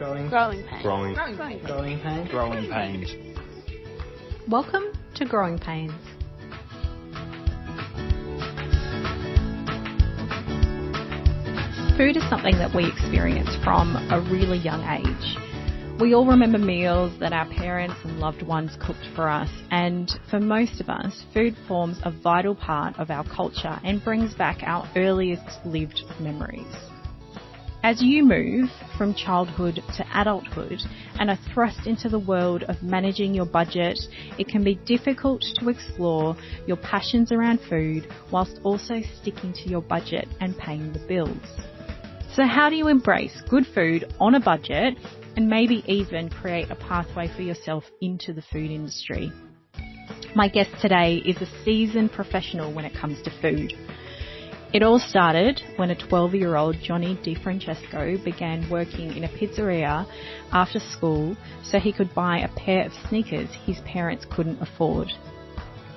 Growing pains. Growing pains. Welcome to Growing Pains. Food is something that we experience from a really young age. We all remember meals that our parents and loved ones cooked for us, and for most of us, food forms a vital part of our culture and brings back our earliest lived memories. As you move from childhood to adulthood and are thrust into the world of managing your budget, it can be difficult to explore your passions around food whilst also sticking to your budget and paying the bills. So how do you embrace good food on a budget and maybe even create a pathway for yourself into the food industry? My guest today is a seasoned professional when it comes to food. It all started when a 12-year-old Johnny DiFrancesco began working in a pizzeria after school so he could buy a pair of sneakers his parents couldn't afford.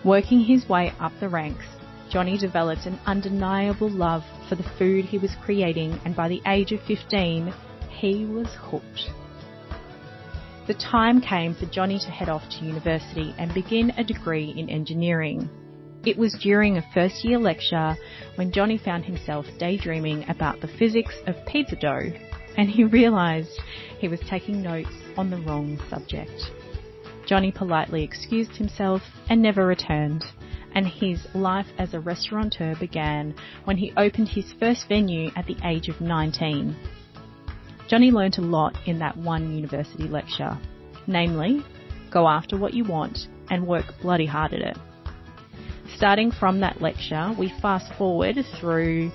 Working his way up the ranks, Johnny developed an undeniable love for the food he was creating, and by the age of 15, he was hooked. The time came for Johnny to head off to university and begin a degree in engineering. It was during a first-year lecture when Johnny found himself daydreaming about the physics of pizza dough, and he realised he was taking notes on the wrong subject. Johnny politely excused himself and never returned, and his life as a restaurateur began when he opened his first venue at the age of 19. Johnny learnt a lot in that one university lecture, namely, go after what you want and work bloody hard at it. Starting from that lecture, we fast forward through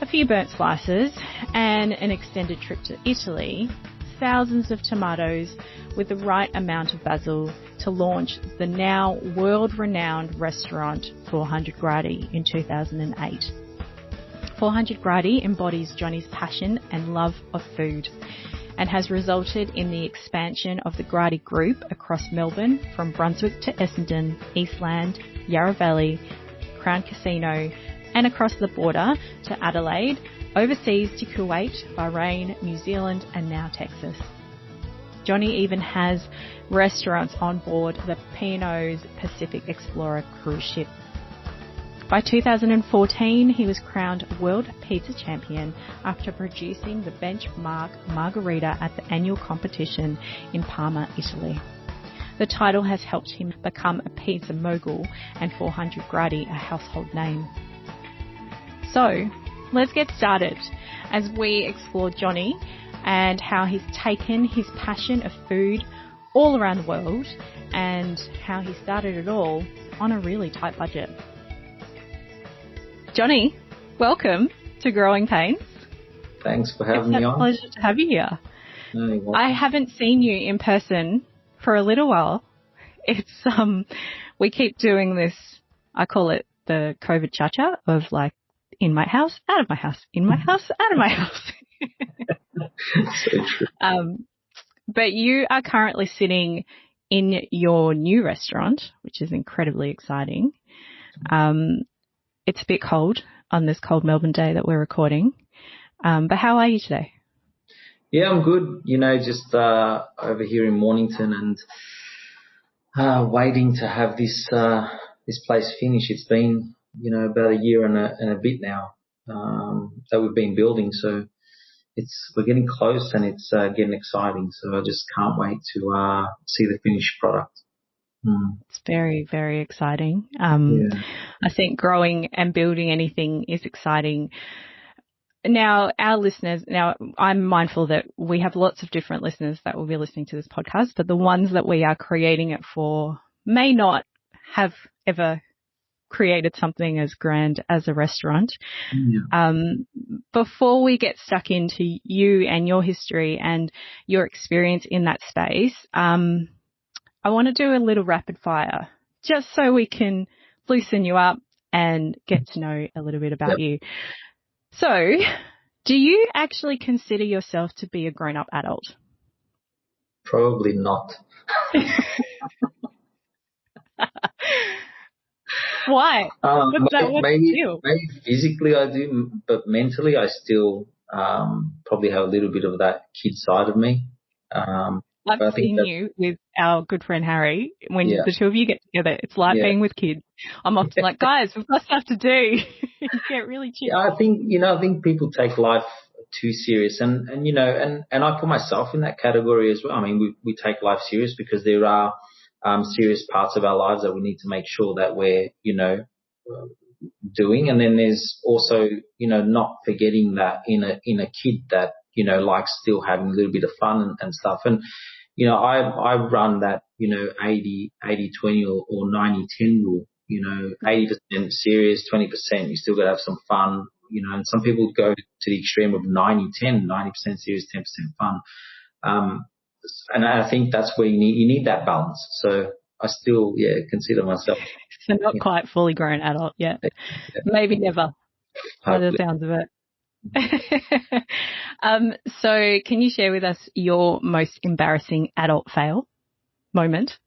a few burnt slices and an extended trip to Italy, thousands of tomatoes with the right amount of basil to launch the now world-renowned restaurant 400 Gradi in 2008. 400 Gradi embodies Johnny's passion and love of food and has resulted in the expansion of the Gradi Group across Melbourne, from Brunswick to Essendon, Eastland, Yarra Valley, Crown Casino, and across the border to Adelaide, overseas to Kuwait, Bahrain, New Zealand, and now Texas. Johnny even has restaurants on board the P&O's Pacific Explorer cruise ship. By 2014, he was crowned World Pizza Champion after producing the benchmark margarita at the annual competition in Parma, Italy. The title has helped him become a pizza mogul and 400 Gradi a household name. So, let's get started as we explore Johnny and how he's taken his passion of food all around the world and how he started it all on a really tight budget. Johnny, welcome to Growing Pains. Thanks for having me on. It's a pleasure to have you here. No, I haven't seen you in person for a little while. It's we keep doing this, I call it the COVID cha-cha of like in my house, out of my house, in my house, out of my house. So true. But you are currently sitting in your new restaurant, which is incredibly exciting. It's a bit cold on this cold Melbourne day that we're recording. But how are you today? Yeah, I'm good. Just over here in Mornington and waiting to have this place finished. It's been, about a year and a bit now that we've been building. So we're getting close and it's getting exciting. So I just can't wait to see the finished product. It's very, very exciting. Yeah. I think growing and building anything is exciting. Now, our listeners, I'm mindful that we have lots of different listeners that will be listening to this podcast, but the ones that we are creating it for may not have ever created something as grand as a restaurant. Yeah. Before we get stuck into you and your history and your experience in that space, I want to do a little rapid fire just so we can loosen you up and get to know a little bit about you. So, do you actually consider yourself to be a grown-up adult? Probably not. Why? What's the deal? Maybe physically I do, but mentally I still probably have a little bit of that kid side of me. I've but I think seen that, you with our good friend Harry. When yeah, the two of you get together, it's like yeah. being with kids. I'm often like, guys, we've got stuff to do. You get really chill. Yeah, I think people take life too serious, and I put myself in that category as well. I mean, we take life serious because there are serious parts of our lives that we need to make sure that we're, doing. And then there's also, not forgetting that in a kid that, likes still having a little bit of fun and stuff. And, I run that, 80-20 or 90-10 rule, 80% serious, 20%, you still got to have some fun, and some people go to the extreme of 90-10, 90% serious, 10% fun. And I think that's where you need that balance. So I still, consider myself. So not quite fully grown adult yet. Yeah. Maybe never, by the sounds of it. So can you share with us your most embarrassing adult fail moment?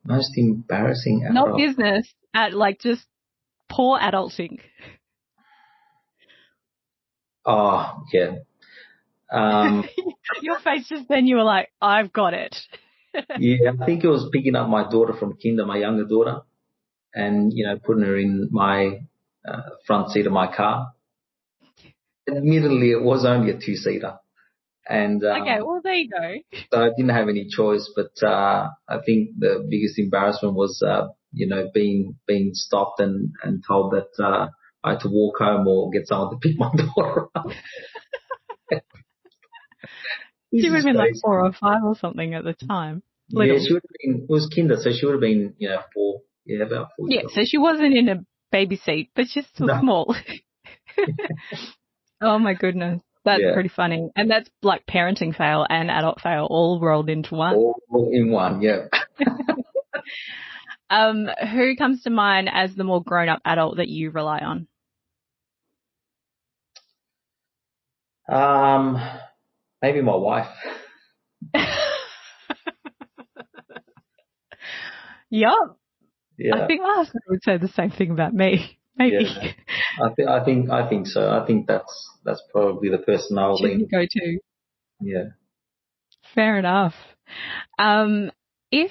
Most embarrassing adult. Not business, just poor adulting. Oh, yeah. Your face just then, you were like, I've got it. Yeah, I think it was picking up my daughter from kinder, my younger daughter, and, putting her in my front seat of my car. Admittedly, it was only a two-seater. And okay, well, there you go. So I didn't have any choice, but I think the biggest embarrassment was, being stopped and told that I had to walk home or get someone to pick my daughter up. She would have been like 4 or 5 or something at the time. Little. Yeah, she would have been, it was kinder, so she would have been, 4, about 4 years old. So she wasn't in a baby seat, but she's still small. Oh my goodness. That's pretty funny. And that's like parenting fail and adult fail all rolled into one. All in one, yeah. Who comes to mind as the more grown-up adult that you rely on? Maybe my wife. Yup. Yeah. I think my husband would say the same thing about me. Maybe. Yeah. I think so. I think that's probably the person I'll go to. Yeah. Fair enough. If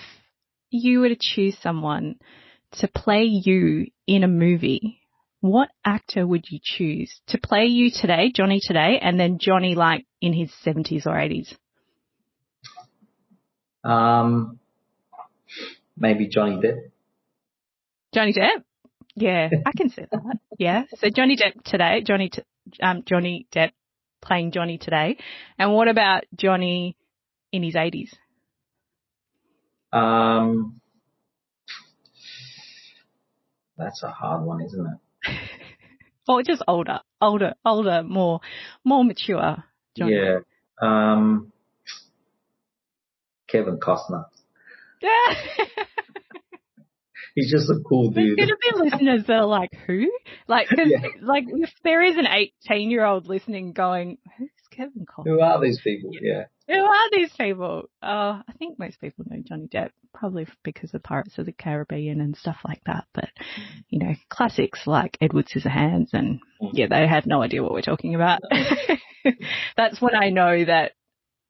you were to choose someone to play you in a movie, what actor would you choose to play you today, Johnny today, and then Johnny like in his 70s or 80s? Maybe Johnny Depp. Johnny Depp? Yeah, I can see that. Yeah. So Johnny Depp today, Johnny Depp playing Johnny today. And what about Johnny in his 80s? That's a hard one, isn't it? Or just older, more mature Johnny. Yeah. Kevin Costner. Yeah. He's just a cool dude. There's going to be listeners that are like, who? Like, like if there is an 18-year-old listening going, who's Kevin Costner? Who are these people? Yeah. Who are these people? I think most people know Johnny Depp, probably because of Pirates of the Caribbean and stuff like that. But, classics like Edward Scissorhands and, they have no idea what we're talking about. That's when I know that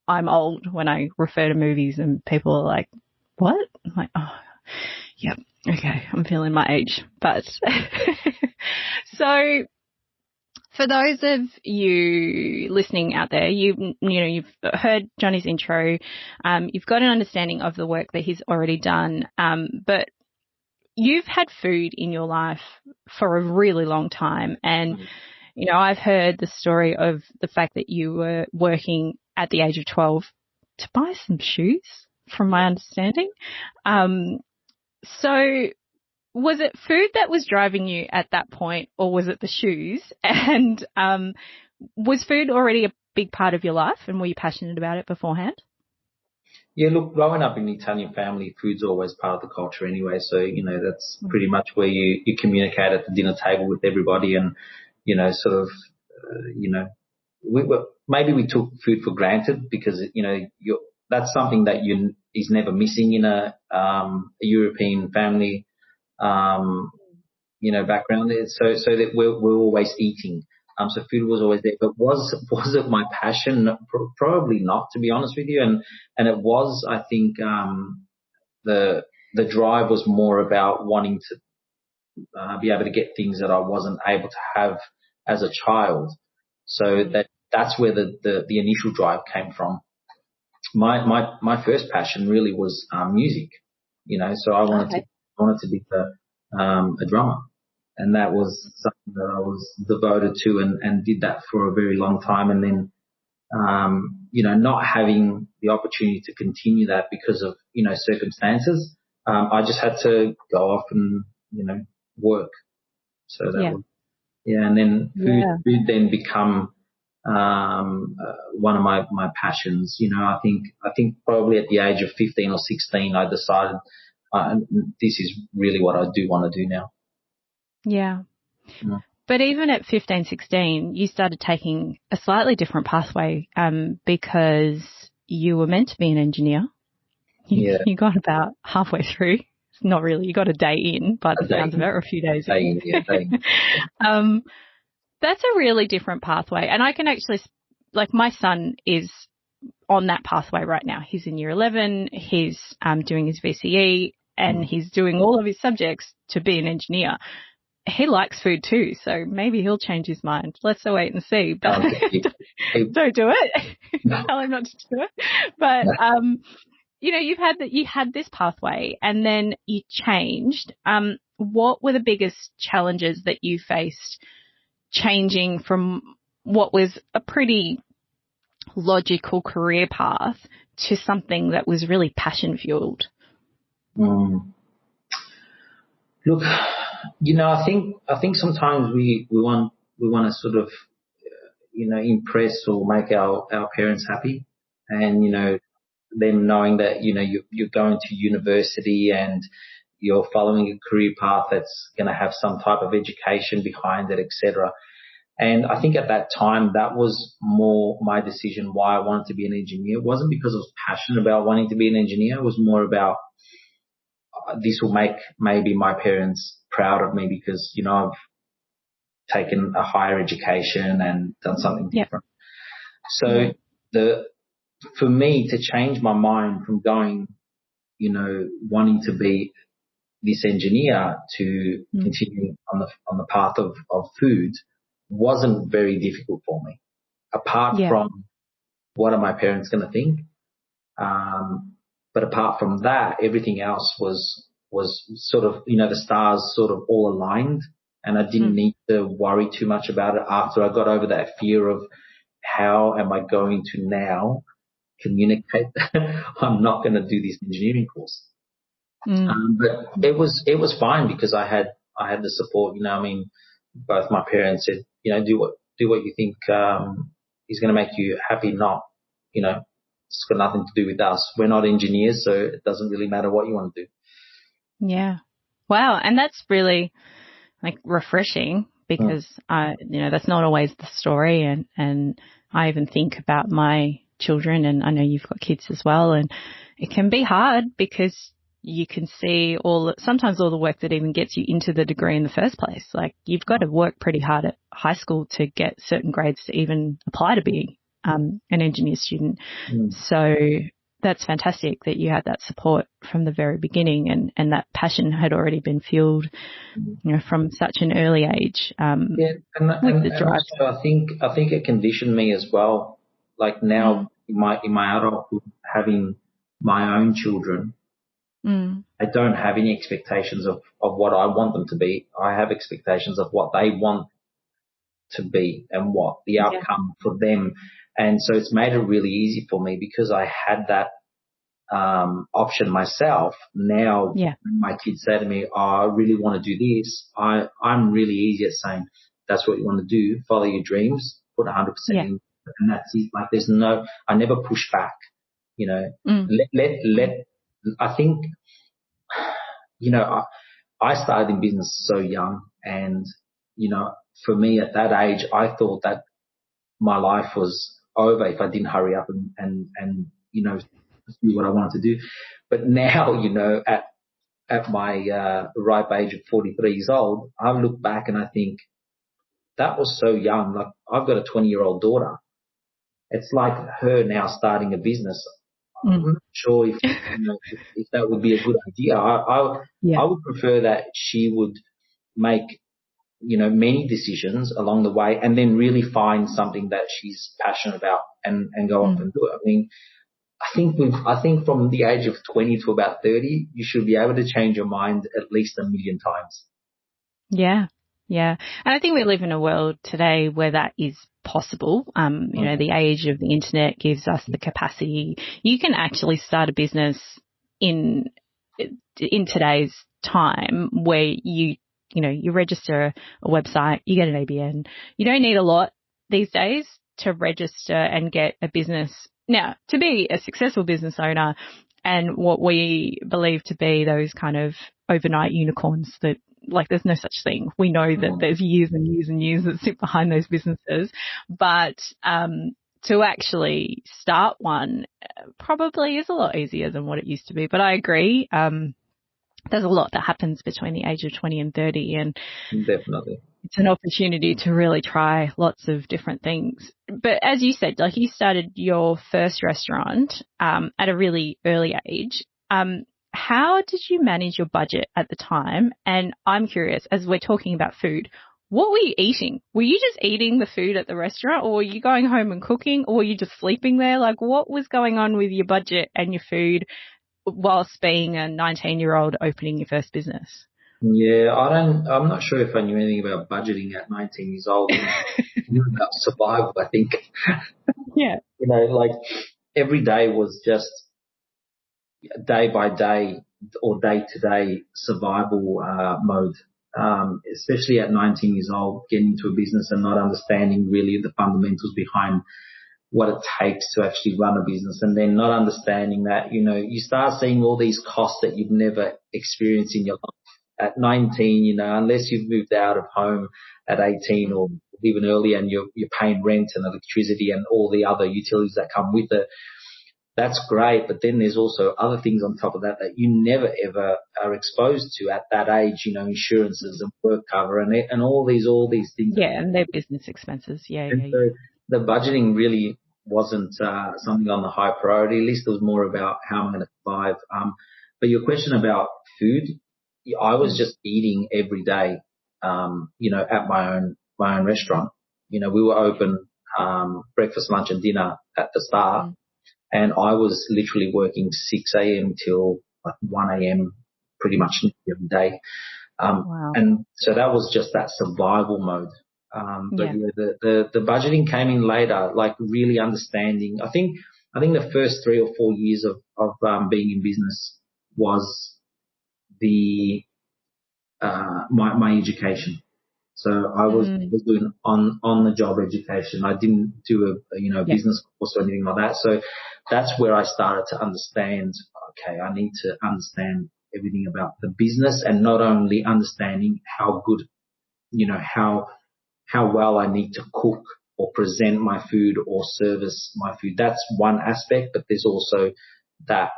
I'm old, when I refer to movies and people are like, what? I'm like, oh, yep. Okay, I'm feeling my age. But so for those of you listening out there, you've heard Johnny's intro, you've got an understanding of the work that he's already done, but you've had food in your life for a really long time. And, I've heard the story of the fact that you were working at the age of 12 to buy some shoes, from my understanding. So was it food that was driving you at that point, or was it the shoes? And was food already a big part of your life, and were you passionate about it beforehand? Yeah, look, growing up in an Italian family, food's always part of the culture anyway. So, that's pretty much where you communicate at the dinner table with everybody and, maybe we took food for granted because, that's something that is never missing in a European family, background. So that we're always eating. So food was always there, but was it my passion? Probably not, to be honest with you. And it was, I think, the drive was more about wanting to be able to get things that I wasn't able to have as a child. So that's where the initial drive came from. My first passion really was music, so I wanted to be a drummer. And that was something that I was devoted to and did that for a very long time. And then, not having the opportunity to continue that because of, circumstances, I just had to go off and, work. So that was, and then food then become, one of my passions. I think probably at the age of 15 or 16, I decided, this is really what I do want to do now. Yeah. But even at 15, 16, you started taking a slightly different pathway because you were meant to be an engineer. You got about halfway through. Not really. You got a day in, by the sounds of it, or a few days in. That's a really different pathway. And I can actually, my son is on that pathway right now. He's in year 11. He's doing his VCE and he's doing all of his subjects to be an engineer. He likes food too, so maybe he'll change his mind. Let's wait and see. But don't do it. Tell him not to do it. But you had this pathway, and then you changed. What were the biggest challenges that you faced changing from what was a pretty logical career path to something that was really passion fueled? Look, I think sometimes we want to sort of, impress or make our parents happy, and, them knowing that, you're going to university and you're following a career path that's going to have some type of education behind it, etc. And I think at that time that was more my decision why I wanted to be an engineer. It wasn't because I was passionate about wanting to be an engineer. It was more about this will make maybe my parents proud of me because, I've taken a higher education and done something different. So for me to change my mind from going, wanting to be this engineer to continue on the path of food wasn't very difficult for me, apart from what are my parents going to think. But apart from that, everything else was sort of, the stars sort of all aligned, and I didn't need to worry too much about it after I got over that fear of how am I going to now communicate I'm not going to do this engineering course. But it was fine because I had the support, both my parents said, do what you think, is going to make you happy, not, it's got nothing to do with us. We're not engineers, so it doesn't really matter what you want to do. Yeah. Wow. And that's really refreshing because that's not always the story. And I even think about my children, and I know you've got kids as well, and it can be hard because you can see sometimes all the work that even gets you into the degree in the first place. You've got to work pretty hard at high school to get certain grades to even apply to be an engineer student. So that's fantastic that you had that support from the very beginning, and that passion had already been fueled, from such an early age. And also I think it conditioned me as well. Now in my adulthood, having my own children, I don't have any expectations of what I want them to be. I have expectations of what they want to be and what the outcome for them. And so it's made it really easy for me because I had that option myself. Now when my kids say to me, I really want to do this, I'm really easy at saying, that's what you want to do, follow your dreams, put 100% in, and that's it. There's I never push back, I think, I started in business so young, and, for me at that age, I thought that my life was over if I didn't hurry up and do what I wanted to do. But now, at my ripe age of 43 years old, I look back and I think that was so young. Like, I've got a 20-year-old daughter. It's like her now starting a business. I'm not sure if that would be a good idea. I would prefer that she would make, many decisions along the way and then really find something that she's passionate about and go off and do it. I mean, I think from the age of 20 to about 30, you should be able to change your mind at least a million times. Yeah. Yeah. And I think we live in a world today where that is possible. The age of the internet gives us the capacity. You can actually start a business in today's time where you register a website, you get an ABN. You don't need a lot these days to register and get a business. Now, to be a successful business owner and what we believe to be those kind of overnight unicorns that, like, there's no such thing. We know that there's years and years and years that sit behind those businesses. But to actually start one probably is a lot easier than what it used to be. But I agree. There's a lot that happens between the age of 20 and 30, and definitely it's an opportunity to really try lots of different things. But as you said, like, you started your first restaurant at a really early age. How did you manage your budget at the time? And I'm curious, as we're talking about food, what were you eating? Were you just eating the food at the restaurant, or were you going home and cooking, or were you just sleeping there? Like, what was going on with your budget and your food whilst being a 19-year-old opening your first business? Yeah, I'm not sure if I knew anything about budgeting at 19 years old. I knew about survival, I think. Yeah. Like, every day was just day by day or day to day survival mode. Especially at 19 years old, getting into a business and not understanding really the fundamentals behind what it takes to actually run a business, and then not understanding that, you start seeing all these costs that you've never experienced in your life. At 19, unless you've moved out of home at 18 or even earlier, and you're paying rent and electricity and all the other utilities that come with it, that's great. But then there's also other things on top of that you never ever are exposed to at that age, insurances and work cover and all these things. Yeah, and their business expenses. Yeah. So the budgeting really wasn't something on the high priority list. It was more about how I'm going to survive. But your question about food, I was just eating every day, at my own restaurant. We were open breakfast, lunch and dinner at the start. And I was literally working 6 a.m. till like 1 a.m. pretty much every day. Wow. And so that was just that survival mode. The budgeting came in later, like really understanding. I think the first 3 or 4 years of being in business was my education. So I was doing on the job education. I didn't do a business course or anything like that. So that's where I started to understand, okay, I need to understand everything about the business, and not only understanding how good, how well I need to cook or present my food or service my food. That's one aspect, but there's also that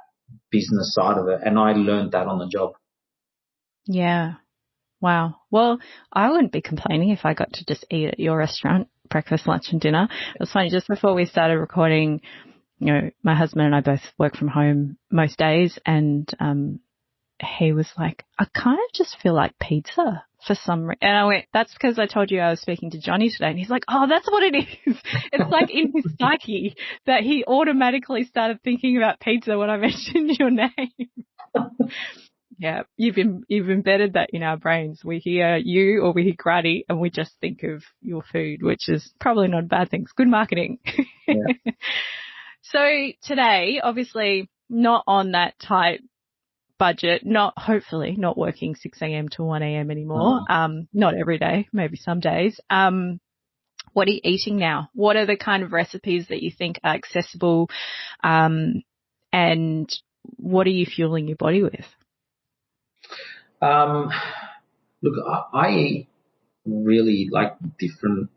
business side of it. And I learned that on the job. Yeah. Wow. Well, I wouldn't be complaining if I got to just eat at your restaurant, breakfast, lunch and dinner. It was funny, just before we started recording, my husband and I both work from home most days, and he was like, I kind of just feel like pizza for some reason. And I went, that's because I told you I was speaking to Johnny today. And he's like, oh, that's what it is. It's like in his psyche that he automatically started thinking about pizza when I mentioned your name. Yeah, you've embedded that in our brains. We hear you or we hear karate and we just think of your food, which is probably not a bad thing. It's good marketing. Yeah. So today, obviously not on that tight budget, hopefully not working 6 a.m. to 1 a.m. anymore. Not every day, maybe some days. What are you eating now? What are the kind of recipes that you think are accessible? And what are you fueling your body with? Look, I eat really like different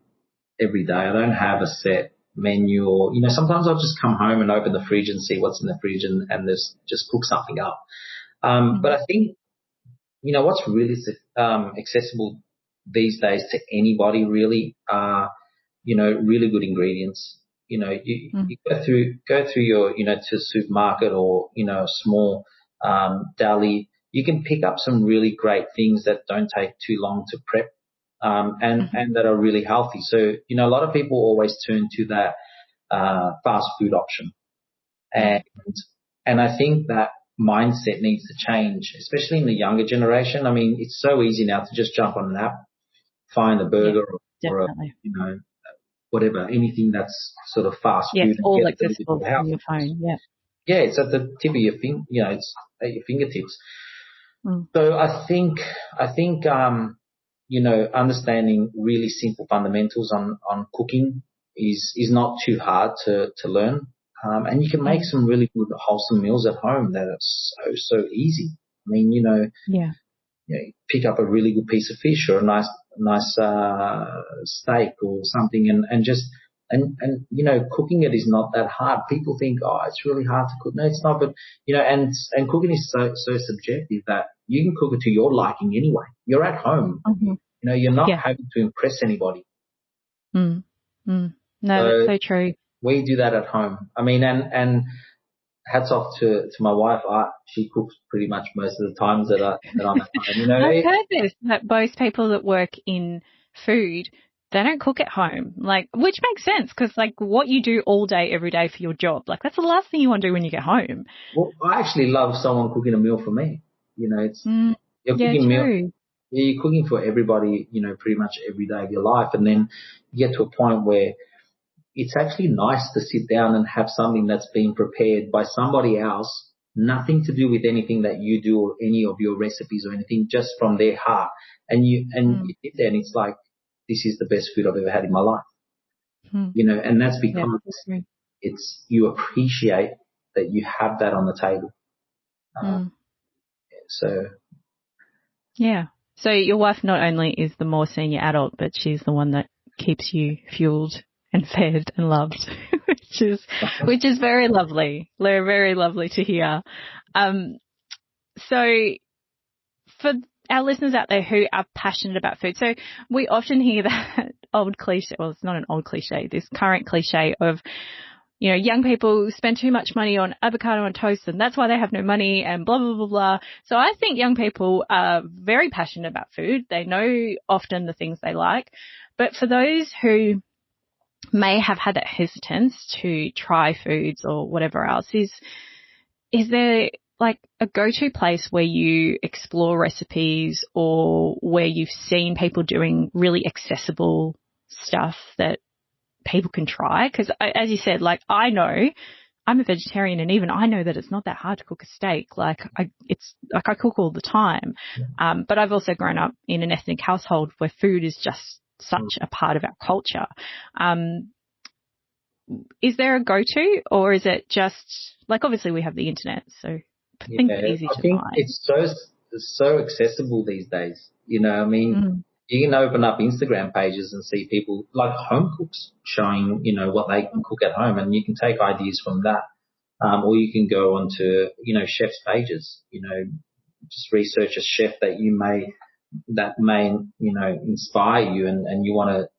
every day. I don't have a set menu, or, sometimes I'll just come home and open the fridge and see what's in the fridge and just cook something up. But I think, what's really accessible these days to anybody really are, really good ingredients. You go through your, to a supermarket or, a small, deli. You can pick up some really great things that don't take too long to prep, and that are really healthy. So, a lot of people always turn to that, fast food option. And I think that mindset needs to change, especially in the younger generation. I mean, it's so easy now to just jump on an app, find a burger or whatever, anything that's sort of fast food. Yes, and all get it delivered accessible to the house. from your phone. Yeah. Yeah, it's at the tip of your it's at your fingertips. Mm. So I think, understanding really simple fundamentals on cooking is not too hard to learn. And you can make some really good wholesome meals at home that are so easy. I mean, pick up a really good piece of fish or a nice steak or something and just cooking it is not that hard. People think, oh, it's really hard to cook. No, it's not. But and cooking is so subjective that you can cook it to your liking anyway. You're at home. Mm-hmm. You're not having to impress anybody. Mm. Mm. No, that's so true. We do that at home. I mean, and hats off to my wife. She cooks pretty much most of the times that I'm at home. I've heard this, that most people that work in food, they don't cook at home, which makes sense because, what you do all day, every day for your job, that's the last thing you want to do when you get home. Well, I actually love someone cooking a meal for me. It's you're cooking meal. You're cooking for everybody, pretty much every day of your life, and then you get to a point where it's actually nice to sit down and have something that's been prepared by somebody else, nothing to do with anything that you do or any of your recipes or anything, just from their heart. And you sit there and it's like, this is the best food I've ever had in my life. And that's because you appreciate that you have that on the table. So your wife not only is the more senior adult, but she's the one that keeps you fueled and fed and loved, which is very lovely. Very lovely to hear. So for our listeners out there who are passionate about food, so we often hear that old cliche, well, it's not an old cliche, this current cliche of, young people spend too much money on avocado on toast and that's why they have no money and blah, blah, blah, blah. So I think young people are very passionate about food. They know often the things they like. But for those who may have had that hesitance to try foods or whatever else, is there a go-to place where you explore recipes or where you've seen people doing really accessible stuff that people can try? Because as you said, I know I'm a vegetarian and even I know that it's not that hard to cook a steak. I cook all the time. But I've also grown up in an ethnic household where food is just such a part of our culture. Is there a go-to, or is it just obviously we have the internet, so things are easy to find. It's so accessible these days. I mean, you can open up Instagram pages and see people like home cooks showing, what they can cook at home, and you can take ideas from that. Or you can go onto, chefs' pages, just research a chef that may, inspire you and you want to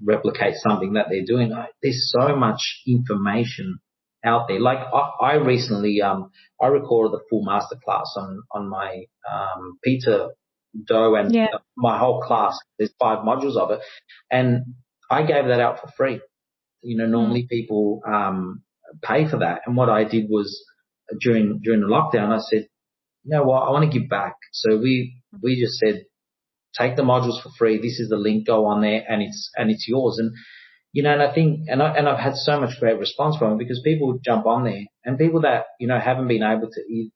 replicate something that they're doing. There's so much information out there. I recently, I recorded the full masterclass on my, pizza dough and my whole class. There's 5 modules of it. And I gave that out for free. Normally people, pay for that. And what I did was during the lockdown, I said, you know what, I want to give back. So we just said, take the modules for free. This is the link. Go on there, and it's yours. And and I think, and I've had so much great response from it because people jump on there, and people that haven't been able to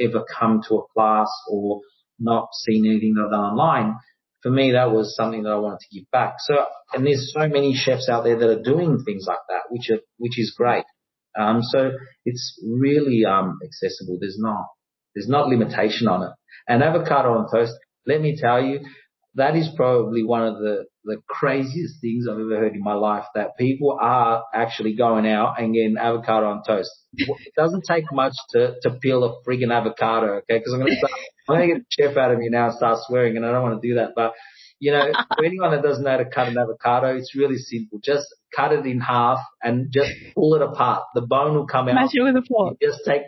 ever come to a class or not seen anything that I've done online. For me, that was something that I wanted to give back. So, and there's so many chefs out there that are doing things like that, which is great. So it's really accessible. There's not limitation on it. And avocado on toast, let me tell you, that is probably one of the craziest things I've ever heard in my life, that people are actually going out and getting avocado on toast. It doesn't take much to peel a friggin' avocado, okay? Because I'm going to get the chef out of me now and start swearing, and I don't want to do that. But For anyone that doesn't know how to cut an avocado, it's really simple. Just cut it in half and just pull it apart. The bone will come out. Smash it with a fork. You just take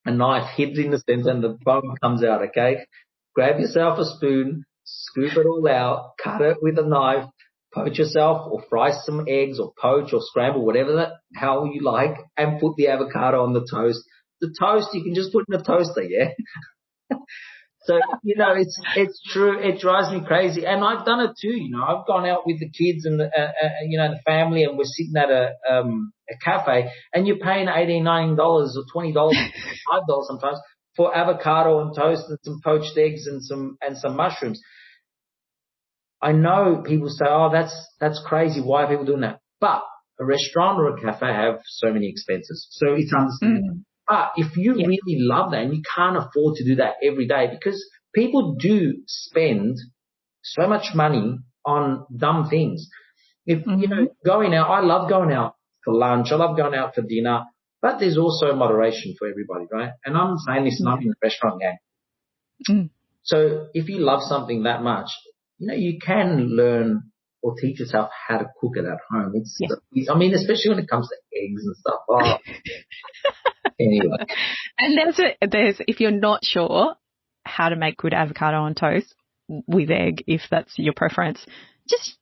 a knife, hit it in the center, and the bone comes out, okay? Grab yourself a spoon, scoop it all out, cut it with a knife, poach yourself or fry some eggs or poach or scramble, how you like, and put the avocado on the toast. The toast you can just put in a toaster, yeah? So, it's true. It drives me crazy. And I've done it too, I've gone out with the kids and, the family, and we're sitting at a cafe, and you're paying $18, $19 or $20, $5 sometimes for avocado and toast and some poached eggs and some mushrooms. I know people say, oh, that's crazy. Why are people doing that? But a restaurant or a cafe have so many expenses. So it's understandable. Mm. But if you really love that and you can't afford to do that every day, because people do spend so much money on dumb things. If, going out, I love going out for lunch. I love going out for dinner, but there's also moderation for everybody, right? And I'm saying this not in the restaurant game. Mm. So if you love something that much, you can learn or teach yourself how to cook it at home. Especially when it comes to eggs and stuff. Oh. Anyway. And there's if you're not sure how to make good avocado on toast with egg, if that's your preference, just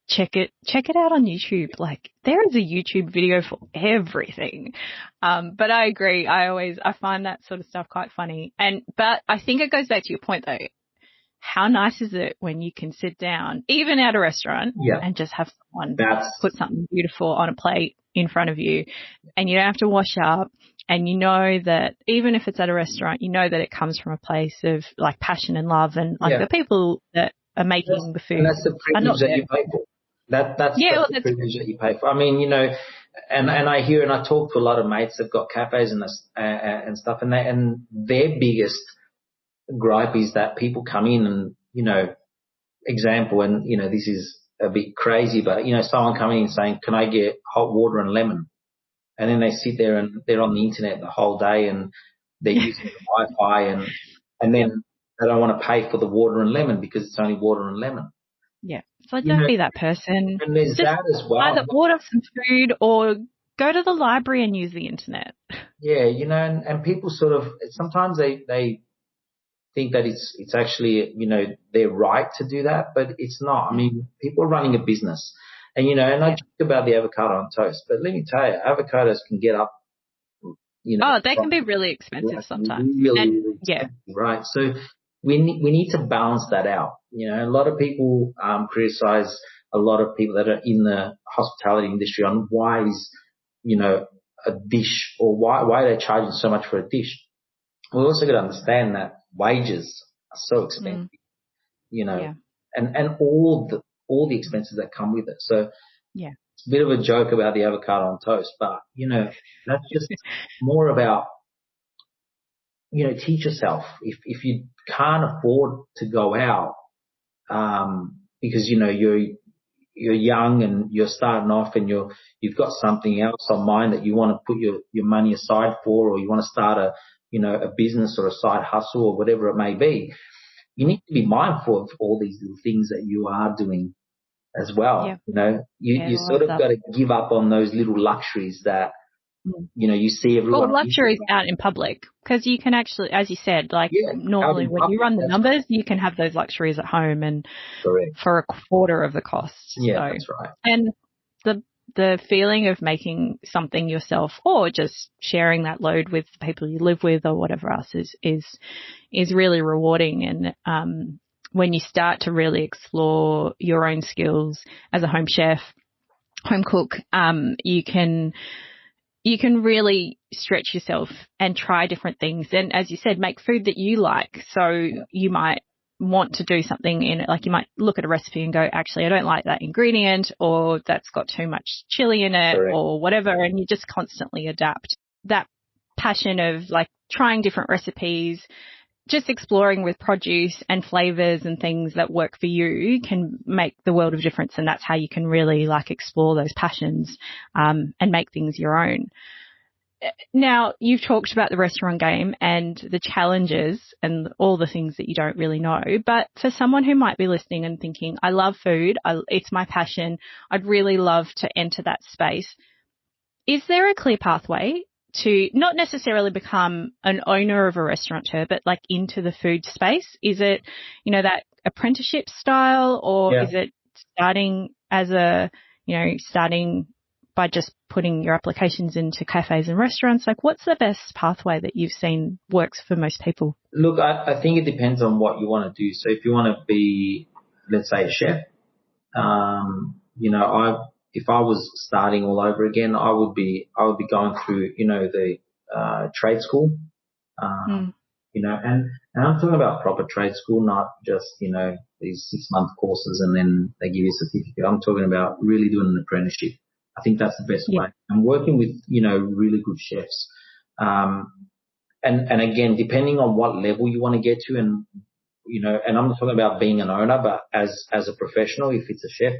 check it out on YouTube. Like, there is a YouTube video for everything. But I agree. I find that sort of stuff quite funny. But I think it goes back to your point though. How nice is it when you can sit down, even at a restaurant, and just have someone put something beautiful on a plate in front of you, and you don't have to wash up, and that even if it's at a restaurant, that it comes from a place of like passion and love, and like the people that are making the food. And that's the privilege that you pay for. That's the privilege that you pay for. I mean, and I hear and I talk to a lot of mates that've got cafes and stuff, and their biggest gripe is that people come in and, example, and, this is a bit crazy, but, someone coming in saying, can I get hot water and lemon? And then they sit there and they're on the internet the whole day and they're using the Wi-Fi and then they don't want to pay for the water and lemon because it's only water and lemon. Yeah. So don't be that person. And there's just that as well. Either order some food or go to the library and use the internet. Yeah, and people sort of, sometimes they think that it's actually, their right to do that, but it's not. I mean, people are running a business and, and I talk about the avocado on toast, but let me tell you, avocados can get up, they can be really expensive sometimes. Really expensive, right? So we need to balance that out. A lot of people, criticize a lot of people that are in the hospitality industry on why is, a dish or why they're charging so much for a dish. We also got to understand that wages are so expensive, and all the expenses that come with it. So it's a bit of a joke about the avocado on toast, but that's just more about, teach yourself. If you can't afford to go out, because you're young and you're starting off and you've got something else on mind that you want to put your money aside for, or you want to start a business or a side hustle or whatever it may be, you need to be mindful of all these little things that you are doing as well. Yeah. You sort of got to give up on those little luxuries that, you see everyone. Well, luxuries out in public, because you can actually, as you said, normally when you run the numbers, you can have those luxuries at home and for a quarter of the cost. Yeah, that's right. And the feeling of making something yourself or just sharing that load with the people you live with or whatever else is really rewarding. And when you start to really explore your own skills as a home chef, home cook, you can really stretch yourself and try different things. And as you said, make food that you like. So you might want to do something in it, like you might look at a recipe and go, actually, I don't like that ingredient, or that's got too much chili in it, or whatever. And you just constantly adapt. That passion of like trying different recipes, just exploring with produce and flavors and things that work for you can make the world of difference. And that's how you can really like explore those passions, and make things your own. Now, you've talked about the restaurant game and the challenges and all the things that you don't really know. But for someone who might be listening and thinking, I love food, it's my passion, I'd really love to enter that space. Is there a clear pathway to not necessarily become an owner of a restaurateur, but like into the food space? Is it, that apprenticeship style, or is it starting starting by just putting your applications into cafes and restaurants? Like, what's the best pathway that you've seen works for most people? Look, I think it depends on what you want to do. So if you want to be, let's say, a chef, if I was starting all over again, I would be going through, the trade school, and I'm talking about proper trade school, not just, these 6-month courses and then they give you a certificate. I'm talking about really doing an apprenticeship. I think that's the best way. And working with, really good chefs. And again, depending on what level you want to get to, and, and I'm not talking about being an owner, but as a professional, if it's a chef,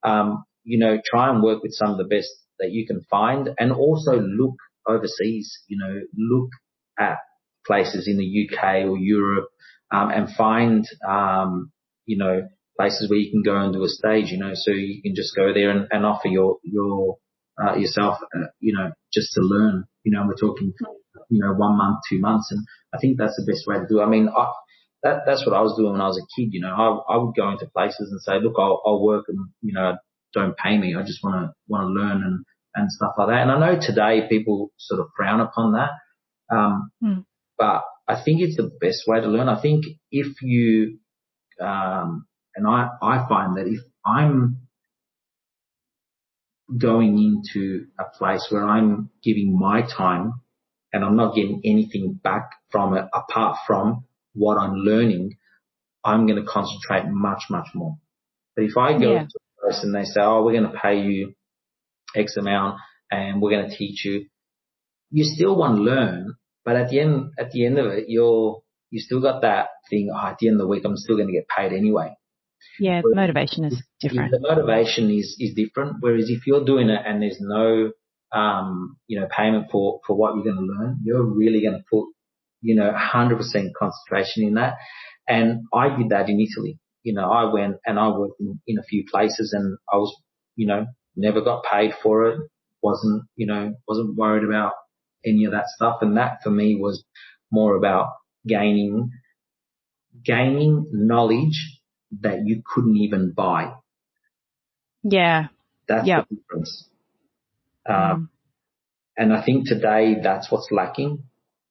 try and work with some of the best that you can find, and also look overseas, look at places in the UK or Europe, and find, places where you can go and do a stage, so you can just go there and offer yourself, just to learn, we're talking, 1 month, 2 months. And I think that's the best way to do it. I mean, that's what I was doing when I was a kid, I would go into places and say, look, I'll work and, don't pay me. I just want to learn and stuff like that. And I know today people sort of frown upon that. But I think it's the best way to learn. I think if you, and I find that if I'm going into a place where I'm giving my time and I'm not getting anything back from it apart from what I'm learning, I'm going to concentrate much, much more. But if I go to a place and they say, oh, we're going to pay you X amount and we're going to teach you, you still want to learn, but at the end of it, you still got that thing, at the end of the week, I'm still going to get paid anyway. Yeah, the motivation is different. The motivation is different. Whereas if you're doing it and there's no, payment for what you're going to learn, you're really going to put, 100% concentration in that. And I did that in Italy. I went and I worked in a few places and I was, never got paid for it. Wasn't worried about any of that stuff. And that for me was more about gaining knowledge that you couldn't even buy. Yeah. That's the difference. And I think today that's what's lacking,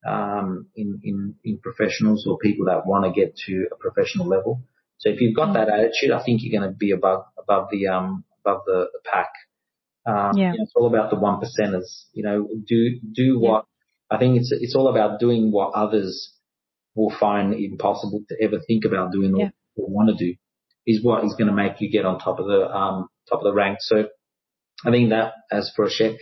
in professionals or people that want to get to a professional level. So if you've got that attitude, I think you're going to be above the pack. It's all about the 1%ers, do what, I think it's all about doing what others will find impossible to ever think about doing or want to do, is what is going to make you get on top of the rank. So I think that as for a chef,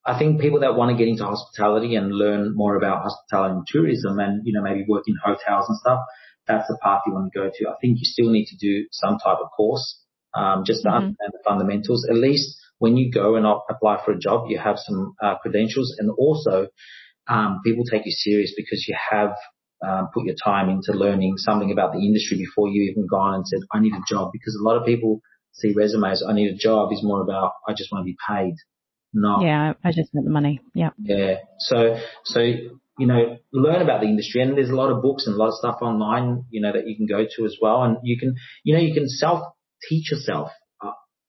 I think people that want to get into hospitality and learn more about hospitality and tourism and, maybe work in hotels and stuff, that's the path you want to go to. I think you still need to do some type of course, just to understand the fundamentals. At least when you go and apply for a job, you have some credentials, and also people take you serious because you have put your time into learning something about the industry before you even gone and said, I need a job. Because a lot of people see resumes, I need a job, is more about, I just want to be paid. I just want the money. Yeah. So learn about the industry, and there's a lot of books and a lot of stuff online, that you can go to as well. And you can self-teach yourself.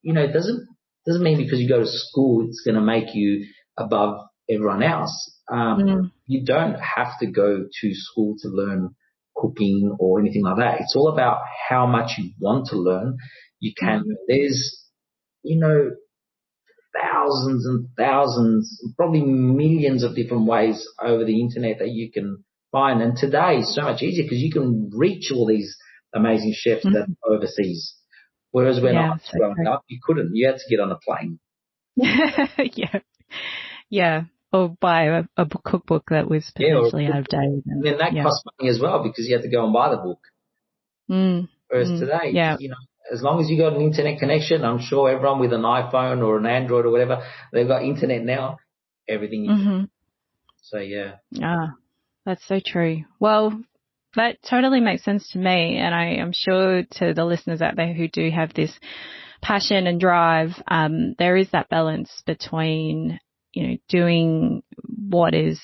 It doesn't mean because you go to school, it's going to make you above everyone else. You don't have to go to school to learn cooking or anything like that. It's all about how much you want to learn. You can, there's, thousands and thousands, probably millions of different ways over the internet that you can find. And today is so much easier because you can reach all these amazing chefs that are overseas. Whereas when I was growing up, you couldn't. You had to get on a plane. Yeah. Or buy a cookbook that was potentially out of date. And then that cost money as well because you had to go and buy the book. Whereas today, as long as you got an internet connection, I'm sure everyone with an iPhone or an Android or whatever, they've got internet now, everything you can. So, yeah. Ah, that's so true. Well, that totally makes sense to me, and I am sure to the listeners out there who do have this passion and drive, there is that balance between, doing what is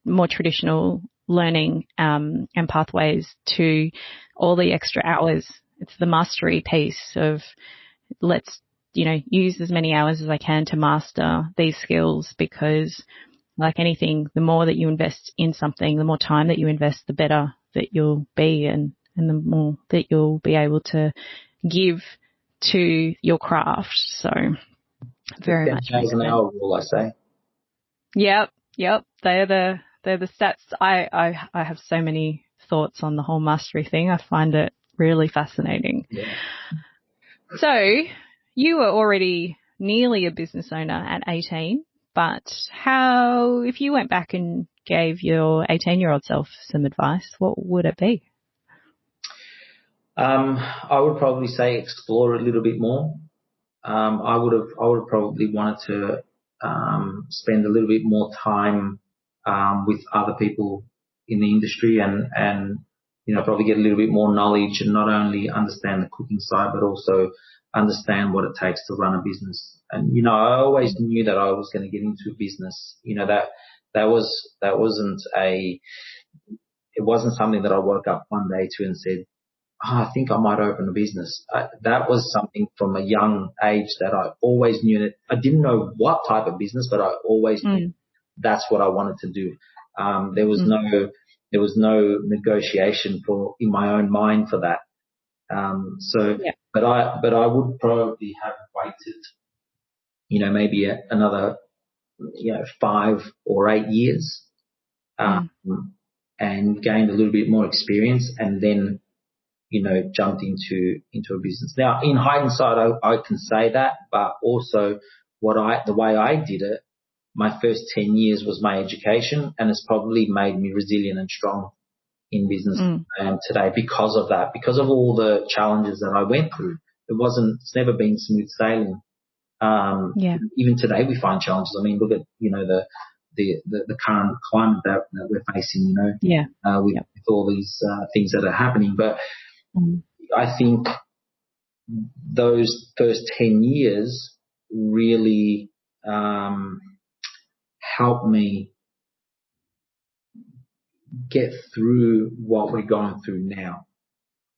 more traditional learning and pathways to all the extra hours. It's the mastery piece of let's, use as many hours as I can to master these skills, because like anything, the more that you invest in something, the more time that you invest, the better that you'll be, and the more that you'll be able to give to your craft. So very much makes sense. Hour rule, I say. Yep. They're the stats. I have so many thoughts on the whole mastery thing. I find it really fascinating. Yeah. So you were already nearly a business owner at 18, but if you went back and gave your 18-year-old self some advice, what would it be? I would probably say explore a little bit more. I would have probably wanted to spend a little bit more time with other people in the industry and probably get a little bit more knowledge and not only understand the cooking side but also understand what it takes to run a business. And I always knew that I was going to get into a business. It wasn't something that I woke up one day to and said, I think I might open a business. That was something from a young age that I always knew that I didn't know what type of business, but I always knew that's what I wanted to do. There was no negotiation in my own mind for that. But I would probably have waited, maybe another, 5 or 8 years, and gained a little bit more experience and then, jumped into a business. Now, in hindsight, I can say that, but also the way I did it, my first 10 years was my education, and it's probably made me resilient and strong in business I am today because of that, because of all the challenges that I went through. It's never been smooth sailing. Even today we find challenges. I mean, look at, the current climate that we're facing, with all these things that are happening. But I think those first 10 years really helped me get through what we're going through now.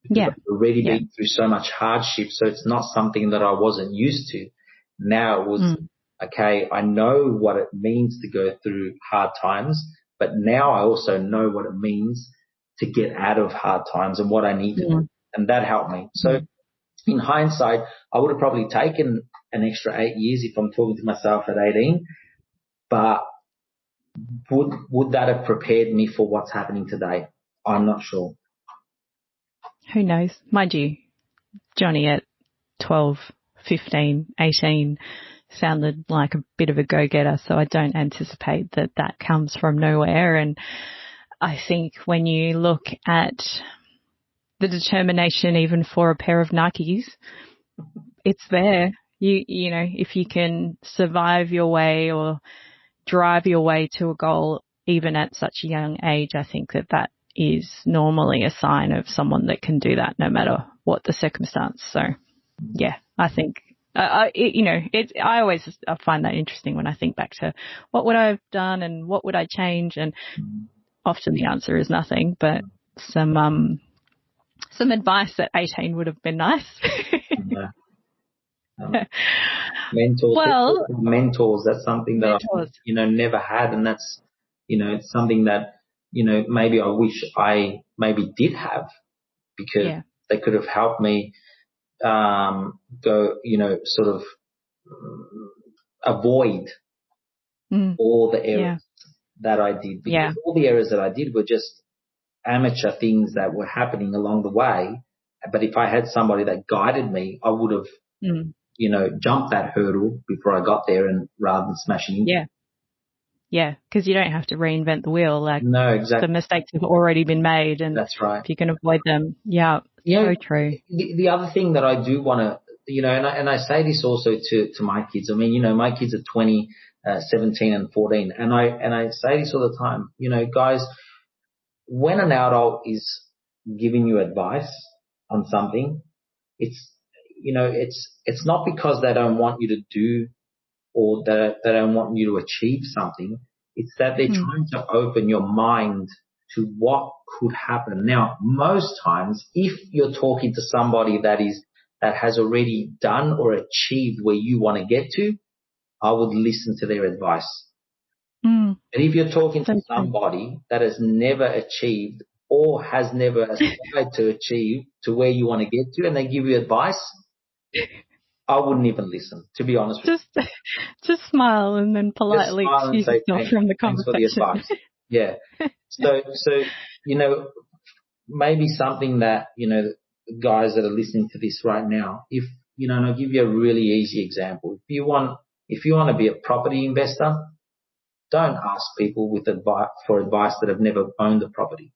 Because I've already been through so much hardship, so it's not something that I wasn't used to. Now it was, okay, I know what it means to go through hard times, but now I also know what it means to get out of hard times and what I need to do. And that helped me. So in hindsight, I would have probably taken an extra 8 years if I'm talking to myself at 18, but would that have prepared me for what's happening today? I'm not sure. Who knows? Mind you, Johnny at 12, 15, 18 sounded like a bit of a go-getter, so I don't anticipate that comes from nowhere. And I think when you look at the determination even for a pair of Nikes, it's there. You know, if you can survive your way or drive your way to a goal even at such a young age, I think that is normally a sign of someone that can do that no matter what the circumstance. So, yeah, I think, I find that interesting when I think back to what would I have done and what would I change, and often the answer is nothing, but some advice at 18 would have been nice. Mentors, that's something that I never had, and that's, it's something that, maybe I wish I maybe did have, because they could have helped me go, sort of avoid all the errors that I did, because all the errors that I did were just amateur things that were happening along the way. But if I had somebody that guided me, I would have, jumped that hurdle before I got there, and rather than smashing into. Yeah, because you don't have to reinvent the wheel. No, exactly. The mistakes have already been made, and that's right. If you can avoid them, so true. The other thing that I do want to, and I say this also to my kids. I mean, my kids are 20, 17 and 14. And I say this all the time, you know, guys, when an adult is giving you advice on something, it's, you know, it's not because they don't want you to do or that they don't want you to achieve something. It's that they're trying to open your mind to what could happen. Now, most times, if you're talking to somebody that has already done or achieved where you want to get to, I would listen to their advice. But if you're talking to somebody that has never achieved or has never aspired to achieve to where you want to get to, and they give you advice, I wouldn't even listen, to be honest with you. Just smile and then politely excuse yourself from the conversation. Thanks for the advice. Yeah. So, you know, maybe something that, you know, guys that are listening to this right now, if, you know, and I'll give you a really easy example. If you want to be a property investor, don't ask people for advice that have never owned a property.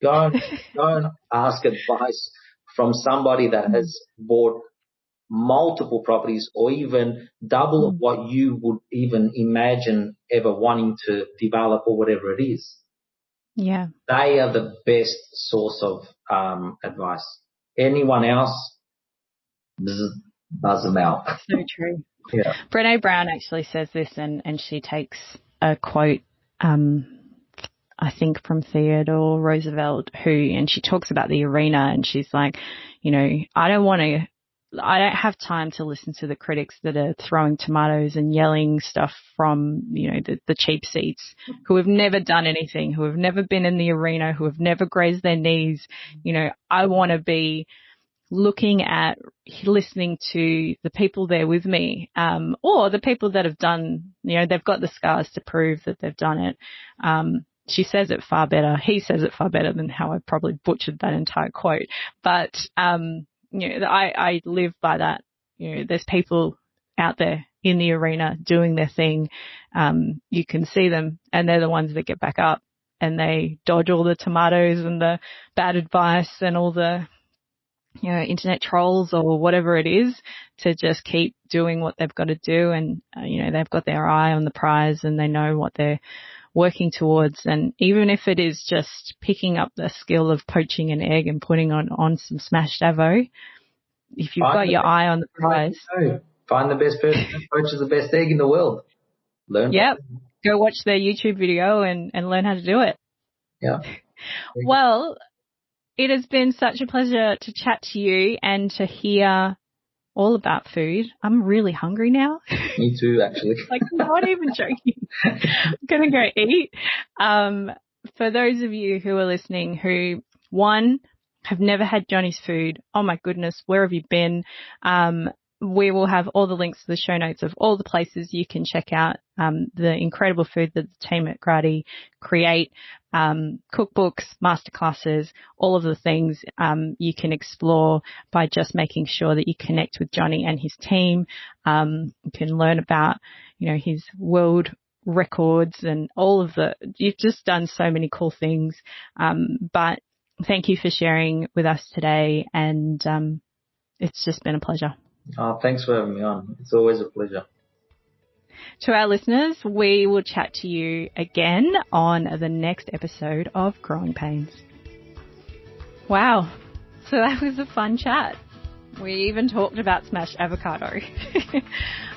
Go and ask advice from somebody that has bought multiple properties or even double of what you would even imagine ever wanting to develop or whatever it is. Yeah. They are the best source of advice. Anyone else, buzz them out. So true. Yeah. Brené Brown actually says this, and she takes a quote, I think from Theodore Roosevelt, and she talks about the arena, and she's like, you know, I don't have time to listen to the critics that are throwing tomatoes and yelling stuff from, you know, the cheap seats, who have never done anything, who have never been in the arena, who have never grazed their knees. You know, I want to be listening to the people there with me, or the people that have done, you know, they've got the scars to prove that they've done it. She says it far better. He says it far better than how I probably butchered that entire quote. But, you know, I live by that. You know, there's people out there in the arena doing their thing. You can see them, and they're the ones that get back up and they dodge all the tomatoes and the bad advice and all the, you know, internet trolls or whatever it is, to just keep doing what they've got to do. And, you know, they've got their eye on the prize and they know what they're working towards. And even if it is just picking up the skill of poaching an egg and putting on some smashed avo, if you've got your eye on the prize. Find the best person who poaches the best egg in the world. Learn. Yep. Go watch their YouTube video and learn how to do it. Yeah. Well, it has been such a pleasure to chat to you and to hear all about food. I'm really hungry now. Me too, actually. Like, I'm not even joking. I'm going to go eat. For those of you who are listening who, one, have never had Johnny's food, oh my goodness, where have you been? We will have all the links to the show notes of all the places you can check out the incredible food that the team at Grady create, cookbooks, masterclasses, all of the things you can explore by just making sure that you connect with Johnny and his team. You can learn about, you know, his world records and you've just done so many cool things. But thank you for sharing with us today, and it's just been a pleasure. Thanks for having me on. It's always a pleasure. To our listeners, we will chat to you again on the next episode of Growing Pains. Wow. So that was a fun chat. We even talked about smashed avocado.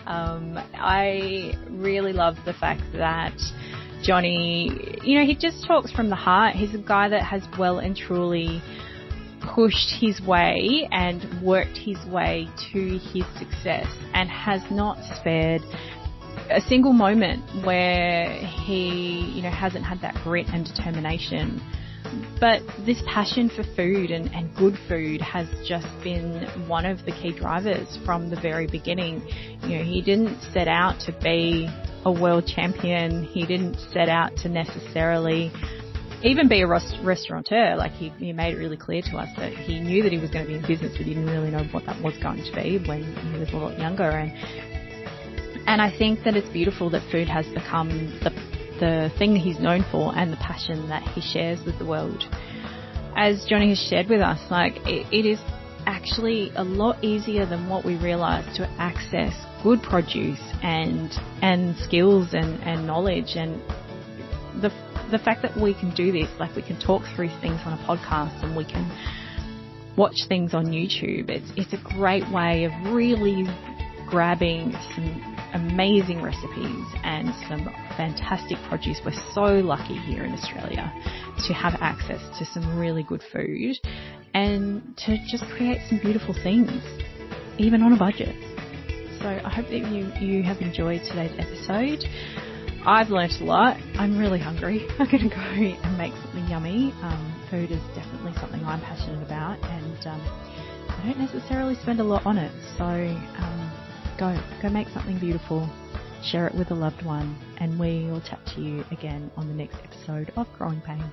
I really love the fact that Johnny, you know, he just talks from the heart. He's a guy that has well and truly pushed his way and worked his way to his success and has not spared a single moment where he, you know, hasn't had that grit and determination. But this passion for food and good food has just been one of the key drivers from the very beginning. You know, he didn't set out to be a world champion. He didn't set out to necessarily even be a restaurateur. Like, he made it really clear to us that he knew that he was going to be in business, but he didn't really know what that was going to be when he was a lot younger. And I think that it's beautiful that food has become the thing that he's known for and the passion that he shares with the world. As Johnny has shared with us, like, it is actually a lot easier than what we realize to access good produce and skills and knowledge. And the fact that we can do this, like we can talk through things on a podcast and we can watch things on YouTube, it's a great way of really grabbing some amazing recipes and some fantastic produce. We're so lucky here in Australia to have access to some really good food and to just create some beautiful things, even on a budget. So I hope that you have enjoyed today's episode. I've learnt a lot. I'm really hungry. I'm going to go and make something yummy. Food is definitely something I'm passionate about, and I don't necessarily spend a lot on it. So go make something beautiful, share it with a loved one, and we will chat to you again on the next episode of Growing Pains.